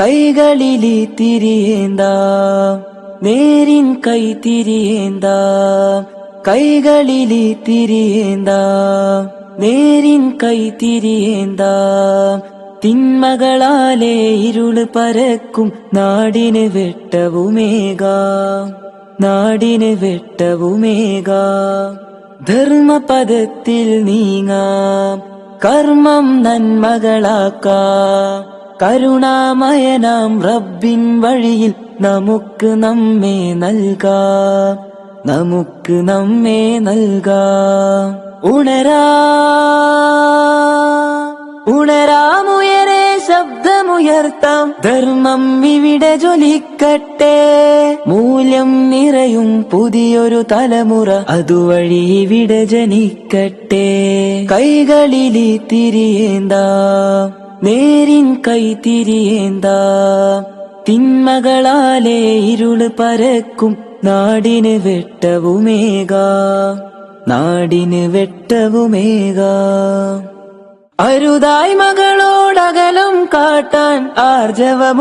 കൈകളിലി തിരിയേന്താം നേരിൻ കൈ തിരിയേന്താം കൈകളിലി തിരിയേന്താം നേരിൻ കൈ തിരിയേന്താം തിന്മകളാലേ ഇരുള് പരക്കും നാടിന് വെട്ടവുമേകാം നാടിന് വെട്ടവുമേകാം ധർമ്മപദത്തിൽ നീങ്ങാം കർമ്മം നന്മകളാക്കാം കരുണാമയനാം റബ്ബിൻ വഴിയിൽ നമുക്ക് നമ്മെ നൽകാം നമുക്ക് നമ്മെ നൽകാം ഉണരാമുയരെ ശബ്ദമുയർത്താം ധർമ്മം ഇവിടെ ജ്വലിക്കട്ടെ മൂല്യം നിറയും പുതിയൊരു തലമുറ അതുവഴി ഇവിടെ ജനിക്കട്ടെ കൈകളിലി തിരിയേന്താം നേരിൻ കൈ തിരിയേന്താം തിന്മകളാലേ ഇരുള് പരക്കും നാടിന് വെട്ടവുമേകാം നാടിന് വെട്ടവുമേകാം അരുതായ് മകളോടകലം കാട്ടാൻ ആർജവമുള്ളവരാകാം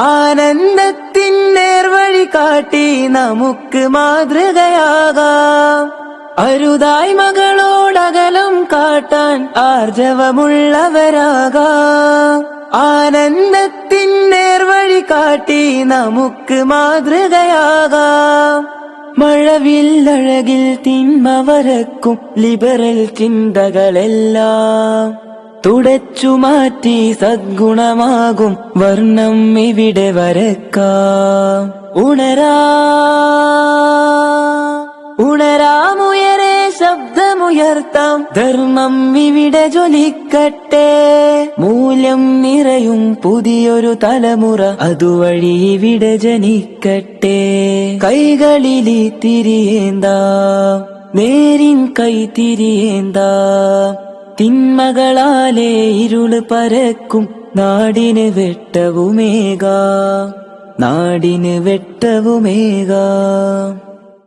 ആനന്ദത്തിൻ നേർവഴി കാട്ടി നമുക്ക് മാതൃകയാകാം അരുതായ് മകളോടകലം കാട്ടാൻ ആർജവമുള്ളവരാകാം ആനന്ദത്തിൻ നേർവഴി കാട്ടി നമുക്ക് മാതൃകയാകാം മഴവില്ലഴകിൽ തിന്മ വരക്കും ലിബറൽ ചിന്തകളെല്ലാം തുടച്ചു മാറ്റി സദ്ഗുണമാകും വർണ്ണം ഇവിടെ വരക്കാം ഉണരാമുയരെ ശബ്ദമുയർത്താം ധർമ്മം ഇവിടെ ജ്വലിക്കട്ടെ മൂല്യം നിറയും പുതിയൊരു തലമുറ അതുവഴി ഇവിടെ ജനിക്കട്ടെ കൈകളിലി തിരിയേന്താം നേരിൻ കൈ തിരിയേന്താം തിന്മകളാലേ ഇരുള് പരക്കും നാടിന് വെട്ടവുമേകാം നാടിന് വെട്ടവുമേകാം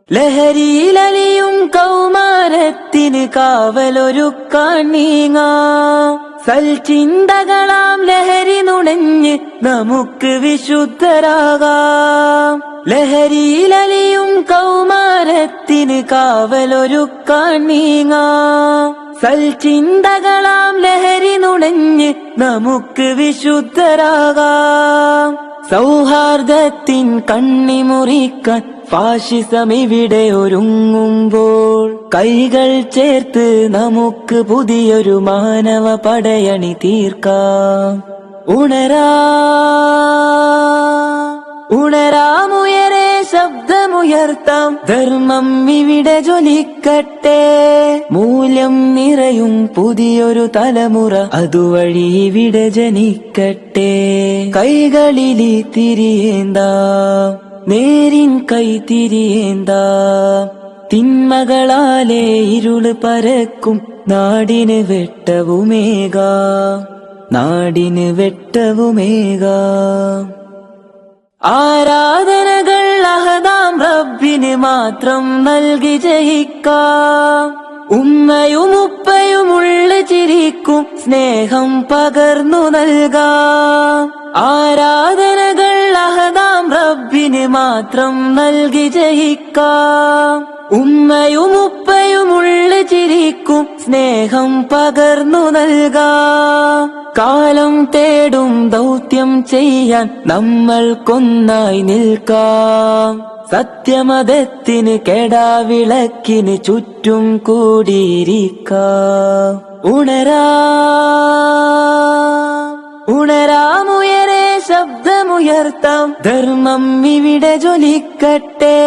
ലഹരിയിലലിയും കൗമാരത്തിന് കാവലൊരുക്കാൻ നീങ്ങാം സൽചിന്തകളാം ലഹരി നുണഞ്ഞ് നമുക്ക് വിശുദ്ധരാകാം ലഹരിയിലലിയും കൗമാരത്തിന് കാവലൊരുക്കാൻ നീങ്ങാം സൽചിന്തകളാം ലഹരി നുണഞ്ഞ് നമുക്ക് വിശുദ്ധരാകാം സൗഹാർദ്ദത്തിൻ കണ്ണിമുറിക്കാൻ ഫാഷിസം ഇവിടെ ഒരുങ്ങുമ്പോൾ കൈകൾ ചേർത്ത് നമുക്ക് പുതിയൊരു മാനവ പടയണി തീർക്കാം ഉണരാമുയരെ ശബ്ദമുയർത്താം ധർമ്മം ഇവിടെ ജ്വലിക്കട്ടെ മൂല്യം നിറയും പുതിയൊരു തലമുറ അതുവഴി ഇവിടെ ജനിക്കട്ടെ കൈകളിലി തിരിയേന്താം നേരിൻ കൈ തിരിയേന്താം തിന്മകളാലേ ഇരുള് പരക്കും നാടിന് വെട്ടവുമേകാം നാടിന് വെട്ടവുമേകാം ആരാധനകൾ അഹദാം റബ്ബിന് മാത്രം നൽകി ജയിക്കാം ഉമ്മയും ഉപ്പയും ഉള്ളു ചിരിക്കും സ്നേഹം പകർന്നു നൽകാം ആരാധനകൾ അഹദാം റബ്ബിന് മാത്രം നൽകി ജയിക്കാം ഉമ്മയും ഉപ്പയും ഉള്ളു ചിരിക്കും സ്നേഹം പകർന്നു നൽകാം കാലം തേടും ദൗത്യം ചെയ്യാൻ നമ്മൾക്കൊന്നായി നിൽക്കാം സത്യമതത്തിന് കെടാവിളക്കിന് ചുറ്റും കൂടിയിരിക്കാം ഉണരാമുയരെ ശബ്ദമുയർത്താം ധർമ്മം ഇവിടെ ജ്വലിക്കട്ടെ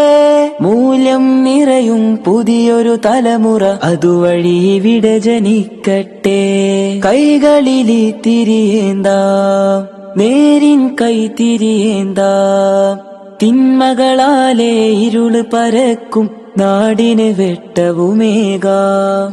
മൂല്യം നിറയും പുതിയൊരു തലമുറ അതുവഴി ഇവിടെ ജനിക്കട്ടെ കൈകളിലി തിരിയേന്താം നേരിൻ കൈ തിരിയേന്താം തിന്മകളാലേ ഇരുള് പരക്കും നാടിന് വെട്ടവുമേകാം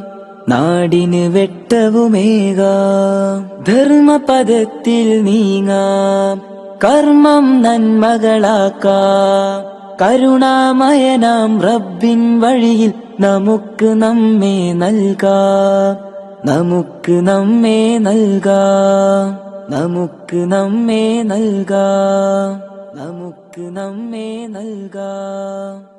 നാടിന് വെട്ടവുമേകാം ധർമ്മപദത്തിൽ നീങ്ങാം കർമ്മം നന്മകളാക്കാം കരുണാമയനാം റബ്ബിൻ വഴിയിൽ നമുക്ക് നമ്മെ നൽകാം നമുക്ക് നമ്മെ നൽകാം നമുക്ക് നമ്മെ നൽകാം, നമുക്ക് നമ്മെ നൽകാം.